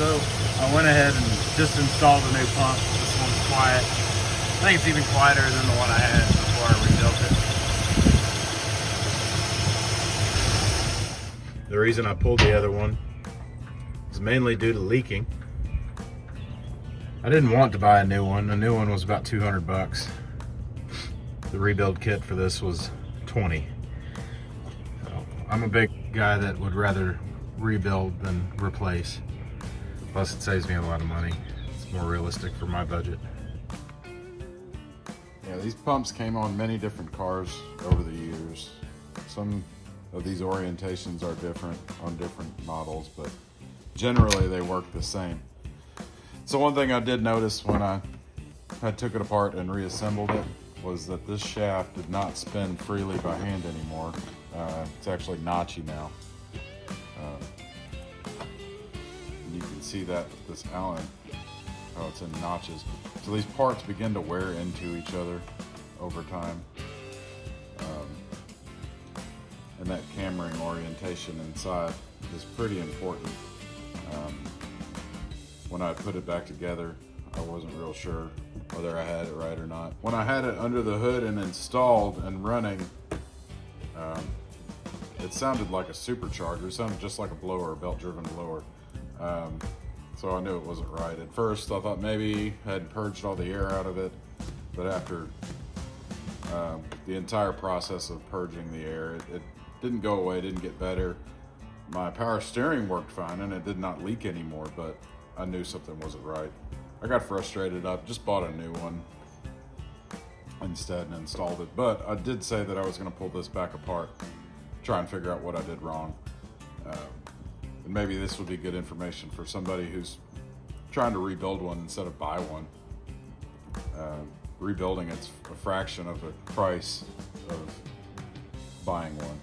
So I went ahead and just installed a new pump. This one's quiet. I think it's even quieter than the one I had before I rebuilt it. The reason I pulled the other one is mainly due to leaking. I didn't want to buy a new one. The new one was about 200 bucks. The rebuild kit for this was 20. So I'm a big guy that would rather rebuild than replace. Plus it saves me a lot of money. It's more realistic for my budget. Yeah, these pumps came on many different cars over the years. Some of these orientations are different on different models, but generally they work the same. So one thing I did notice when I took it apart and reassembled it was that this shaft did not spin freely by hand anymore. It's actually notchy now. You can see that with this Allen, how it's in notches. So these parts begin to wear into each other over time. And that camering orientation inside is pretty important. When I put it back together, I wasn't real sure whether I had it right or not. When I had it under the hood and installed and running, it sounded like a supercharger. It sounded just like a blower, a belt-driven blower. So I knew it wasn't right. At first, I thought maybe I had purged all the air out of it, but after the entire process of purging the air, it didn't go away, didn't get better. My power steering worked fine and it did not leak anymore, but I knew something wasn't right. I got frustrated. I just bought a new one instead and installed it. But I did say that I was going to pull this back apart, try and figure out what I did wrong. And maybe this would be good information for somebody who's trying to rebuild one instead of buy one. Rebuilding it's a fraction of the price of buying one.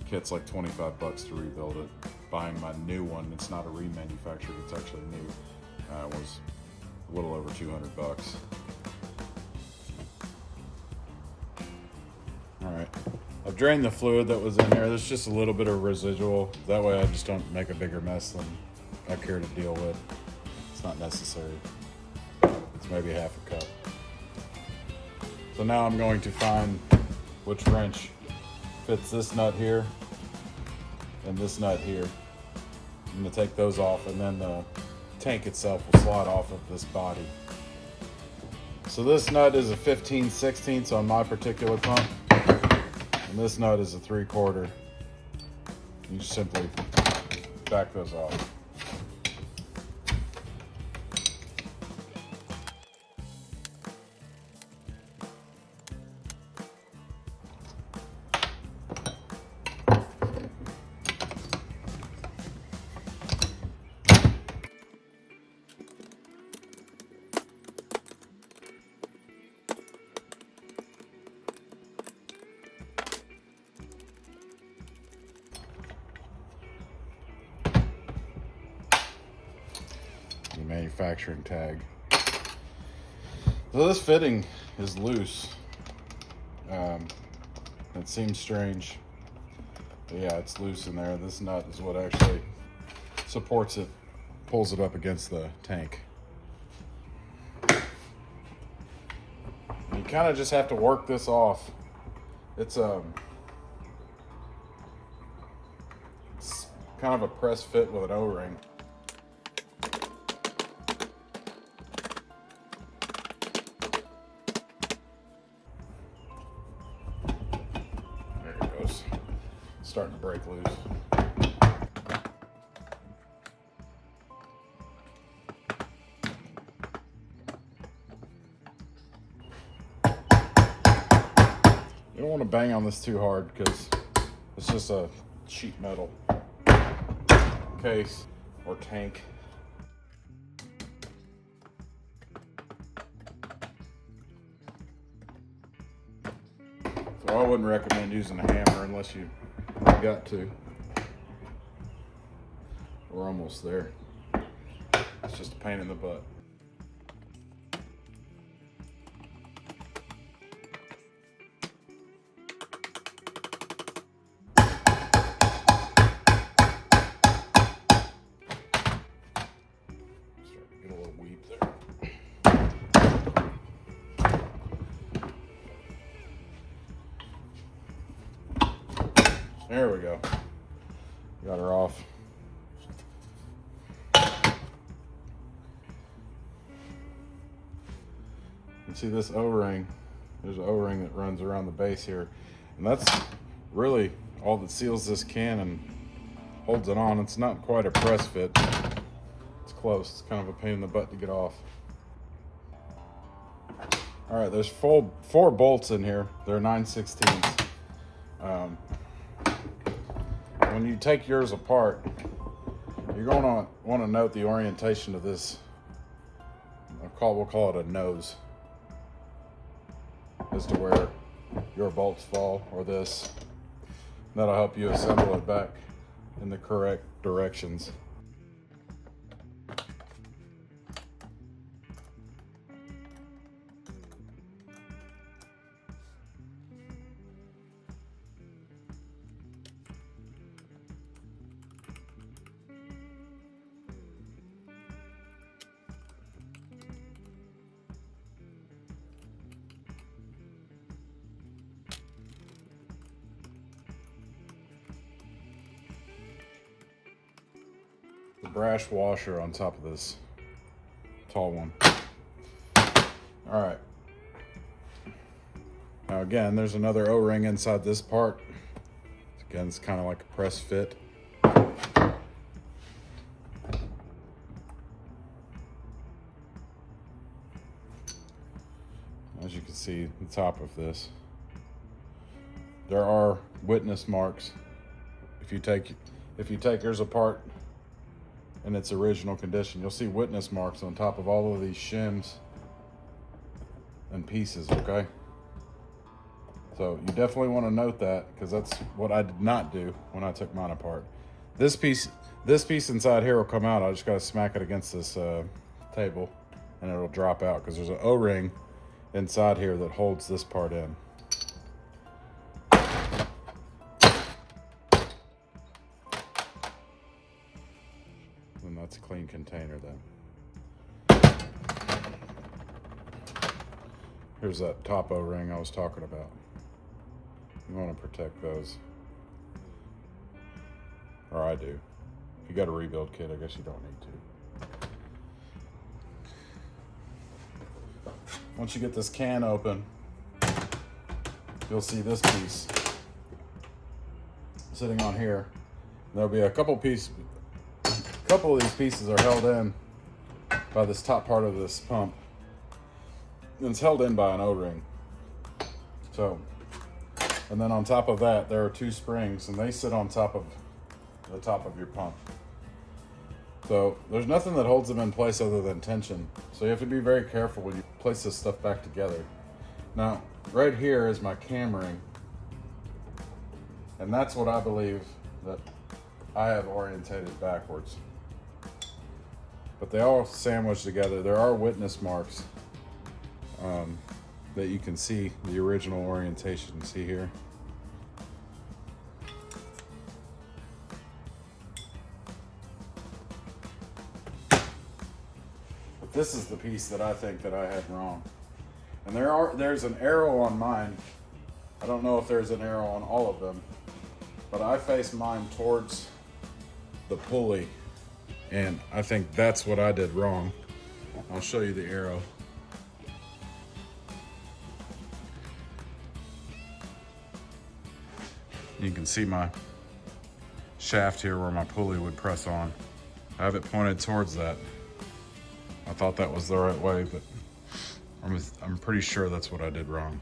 Kit's like 25 bucks to rebuild it. Buying my new one, it's not a remanufactured, it's actually new, was a little over 200 bucks. All right, I've drained the fluid that was in there. There's just a little bit of residual. That way I just don't make a bigger mess than I care to deal with. It's not necessary. It's maybe half a cup. So now I'm going to find which wrench fits this nut here and this nut here. I'm going to take those off, and then the tank itself will slide off of this body. So this nut is a 15/16 on my particular pump, and this nut is a 3/4. You just simply back those off. The manufacturing tag. So this fitting is loose. It seems strange, but yeah, it's loose in there. This nut is what actually supports it, pulls it up against the tank. And you kind of just have to work this off. It's kind of a press fit with an O-ring. Starting to break loose. You don't want to bang on this too hard because it's just a sheet metal case or tank. So I wouldn't recommend using a hammer unless you got to. We're almost there. It's just a pain in the butt. There we go. Got her off. You see this O-ring? There's an O-ring that runs around the base here. And that's really all that seals this can and holds it on. It's not quite a press fit. It's close. It's kind of a pain in the butt to get off. All right, there's four bolts in here. They're 9/16. When you take yours apart, you're going to want to note the orientation of this. We'll call it a nose, as to where your bolts fall, or this. That'll help you assemble it back in the correct directions. The brass washer on top of this tall one. All right. Now again, there's another O-ring inside this part. Again, it's kind of like a press fit. As you can see, the top of this, there are witness marks. If you take yours apart in its original condition, you'll see witness marks on top of all of these shims and pieces, okay? So you definitely want to note that, because that's what I did not do when I took mine apart. This piece inside here will come out. I just got to smack it against this table and it'll drop out, because there's an O-ring inside here that holds this part in. And that's a clean container then. Here's that top O-ring I was talking about. You want to protect those. Or I do. If you got a rebuild kit, I guess you don't need to. Once you get this can open, you'll see this piece sitting on here. There'll be a couple of these pieces are held in by this top part of this pump. And it's held in by an O-ring. So, and then on top of that, there are two springs, and they sit on top of the top of your pump. So there's nothing that holds them in place other than tension. So you have to be very careful when you place this stuff back together. Now, right here is my cam ring. And that's what I believe that I have orientated backwards. But they all sandwich together. There are witness marks that you can see the original orientation. See here? But this is the piece that I think that I had wrong. And there's an arrow on mine. I don't know if there's an arrow on all of them, but I face mine towards the pulley, and I think that's what I did wrong. I'll show you the arrow. You can see my shaft here where my pulley would press on. I have it pointed towards that. I thought that was the right way, but I'm pretty sure that's what I did wrong.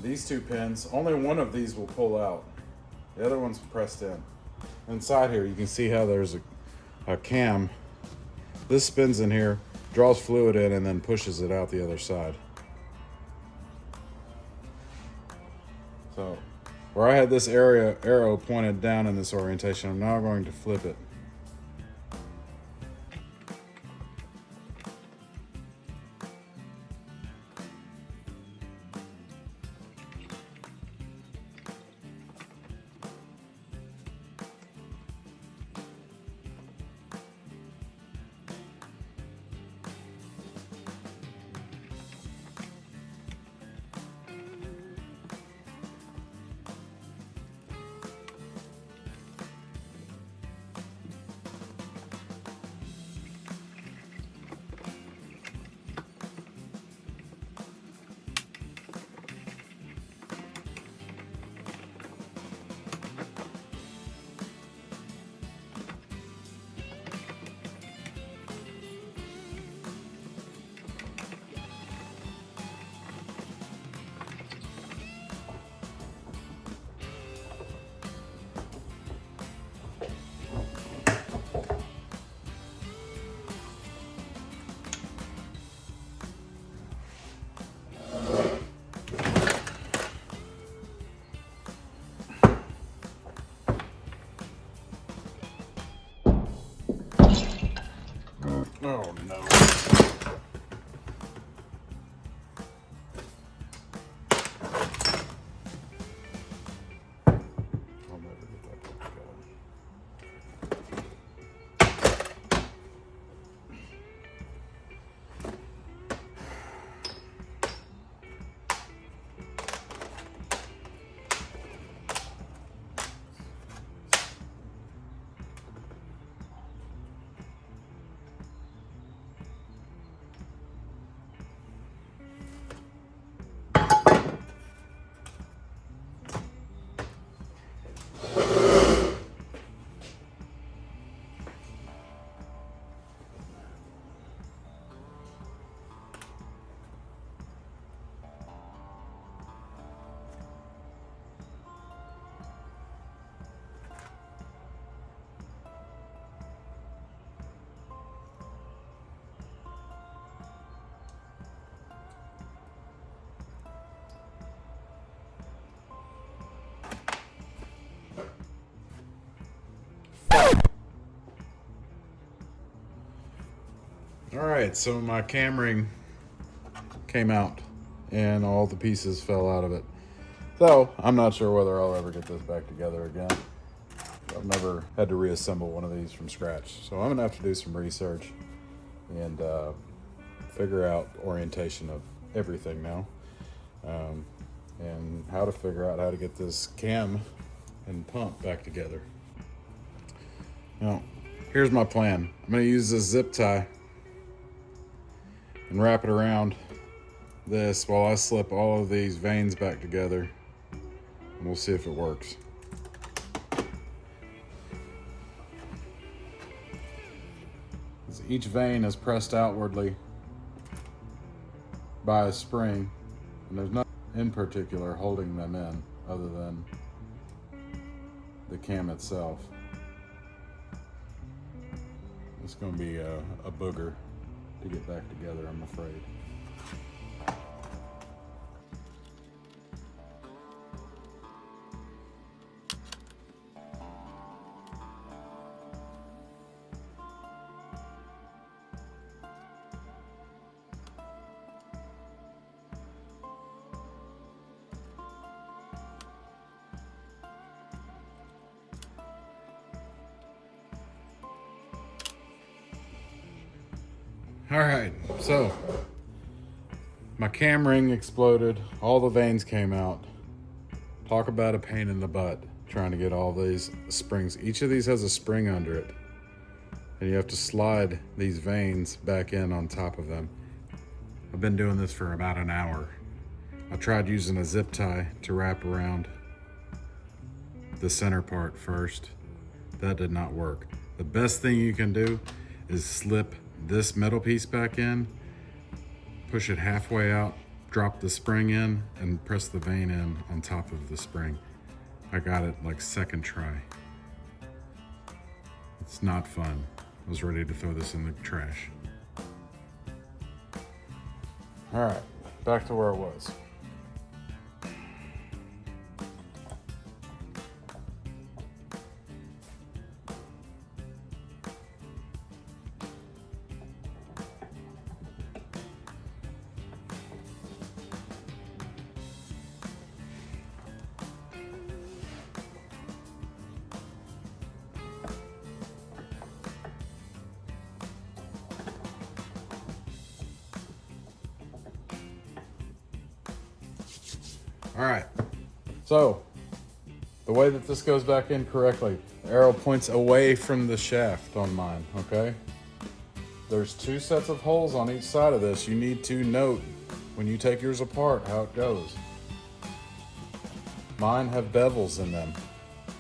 These two pins, only one of these will pull out. The other one's pressed in. Inside here, you can see how there's a cam. This spins in here, draws fluid in, and then pushes it out the other side. So, where I had this arrow pointed down in this orientation, I'm now going to flip it. right, so my cam ring came out and all the pieces fell out of it. So I'm not sure whether I'll ever get this back together again. I've never had to reassemble one of these from scratch. So I'm gonna have to do some research and figure out orientation of everything now. And how to figure out how to get this cam and pump back together. Now, here's my plan. I'm gonna use this zip tie and wrap it around this while I slip all of these vanes back together, and we'll see if it works. Each vane is pressed outwardly by a spring, and there's nothing in particular holding them in other than the cam itself. It's going to be a booger to get back together, I'm afraid. All right, so my cam ring exploded, all the vanes came out. Talk about a pain in the butt trying to get all these springs. Each of these has a spring under it, and you have to slide these vanes back in on top of them. I've been doing this for about an hour. I tried using a zip tie to wrap around the center part first. That did not work. The best thing you can do is slip this metal piece back in, push it halfway out, drop the spring in, and press the vane in on top of the spring. I got it like second try. It's not fun. I was ready to throw this in the trash. All right, back to where it was. All right, so the way that this goes back in correctly, the arrow points away from the shaft on mine, okay? There's 2 sets of holes on each side of this. You need to note when you take yours apart how it goes. Mine have bevels in them,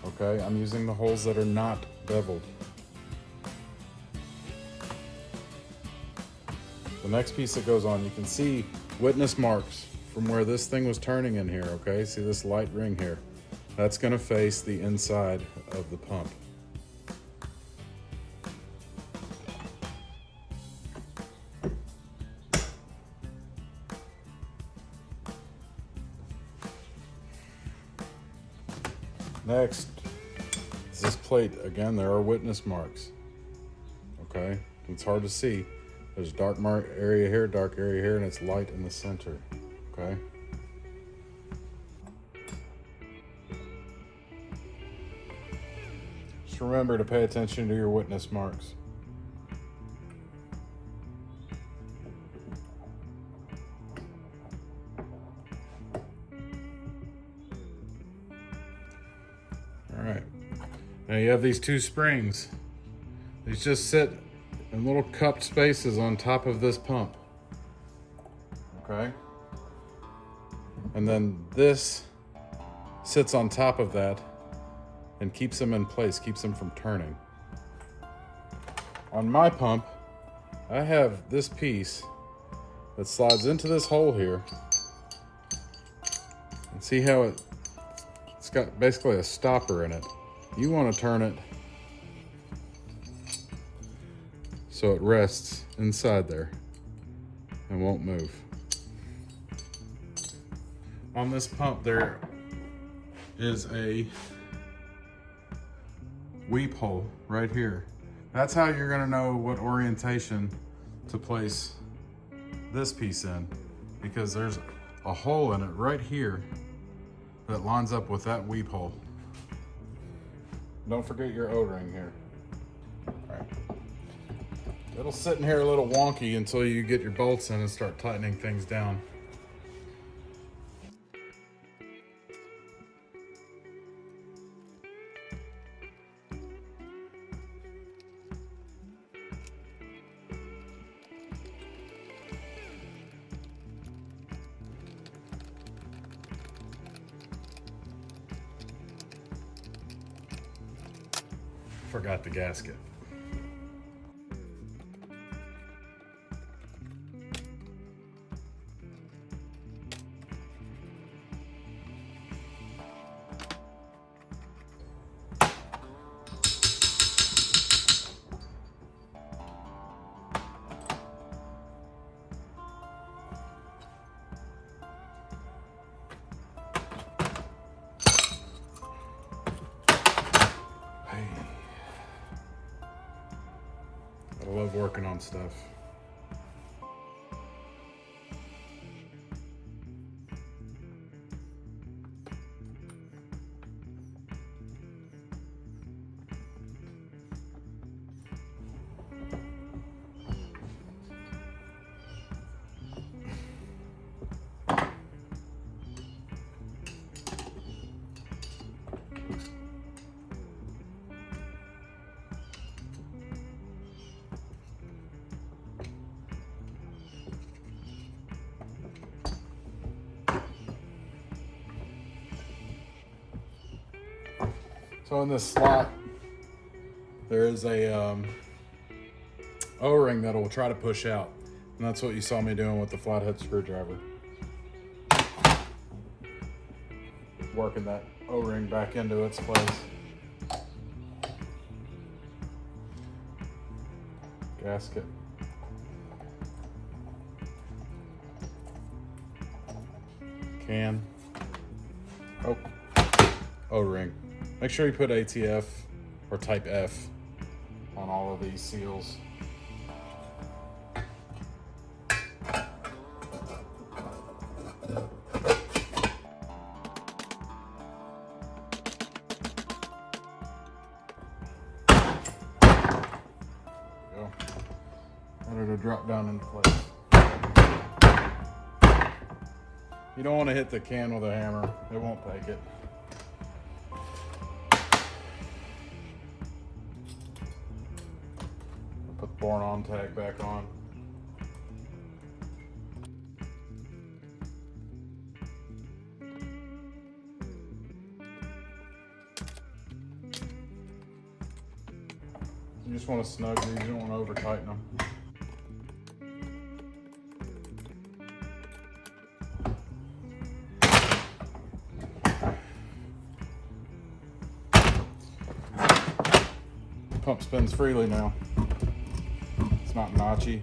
okay? I'm using the holes that are not beveled. The next piece that goes on, you can see witness marks from where this thing was turning in here, okay? See this light ring here? That's gonna face the inside of the pump. Next is this plate. Again, there are witness marks, okay? It's hard to see. There's a dark area here, dark area here, and it's light in the center. Okay. Just remember to pay attention to your witness marks. All right. Now you have these 2 springs. These just sit in little cupped spaces on top of this pump. Okay. And then this sits on top of that and keeps them in place, keeps them from turning. On my pump, I have this piece that slides into this hole here. And see how it's got basically a stopper in it. You want to turn it so it rests inside there and won't move. On this pump there is a weep hole right here. That's how you're gonna know what orientation to place this piece in, because there's a hole in it right here that lines up with that weep hole. Don't forget your O-ring here. All right. It'll sit in here a little wonky until you get your bolts in and start tightening things down. Forgot the gasket. I love working on stuff. So in this slot, there is a O-ring that will try to push out. And that's what you saw me doing with the flathead screwdriver. Working that O-ring back into its place. Gasket. Can. Oh, O-ring. Make sure you put ATF or type F on all of these seals. Go. Let it drop down into place. You don't want to hit the can with a hammer. It won't take it. Put the born on tag back on. You just want to snug these, you don't want to over tighten them. Pump spins freely now. It's not notchy.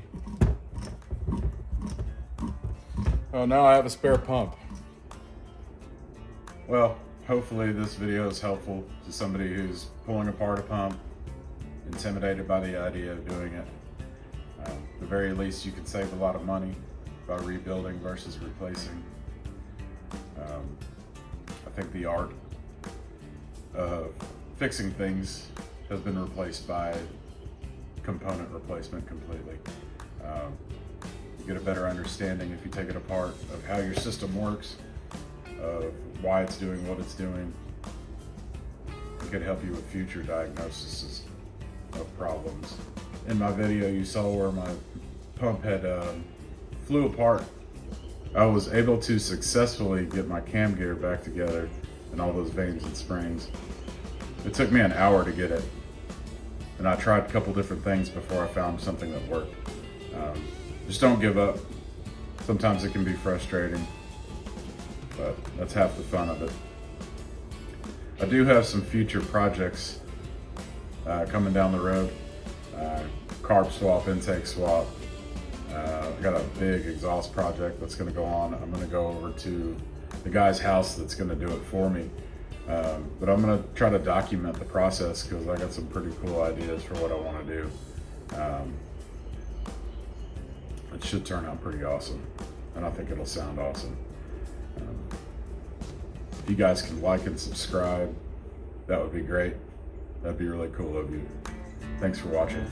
Oh, now I have a spare pump. Well, hopefully this video is helpful to somebody who's pulling apart a pump, intimidated by the idea of doing it. At the very least, you can save a lot of money by rebuilding versus replacing. I think the art of fixing things has been replaced by component replacement completely. You get a better understanding if you take it apart of how your system works, of why it's doing what it's doing. It could help you with future diagnoses of problems. In my video, you saw where my pump had flew apart. I was able to successfully get my cam gear back together and all those vanes and springs. It took me an hour to get it. And I tried a couple different things before I found something that worked. Just don't give up. Sometimes it can be frustrating, but that's half the fun of it. I do have some future projects coming down the road. Carb swap, intake swap. I got a big exhaust project that's gonna go on. I'm gonna go over to the guy's house that's gonna do it for me. But I'm gonna try to document the process because I got some pretty cool ideas for what I wanna do. it should turn out pretty awesome, and I think it'll sound awesome. If you guys can like and subscribe, that would be great. That'd be really cool of you. Thanks for watching.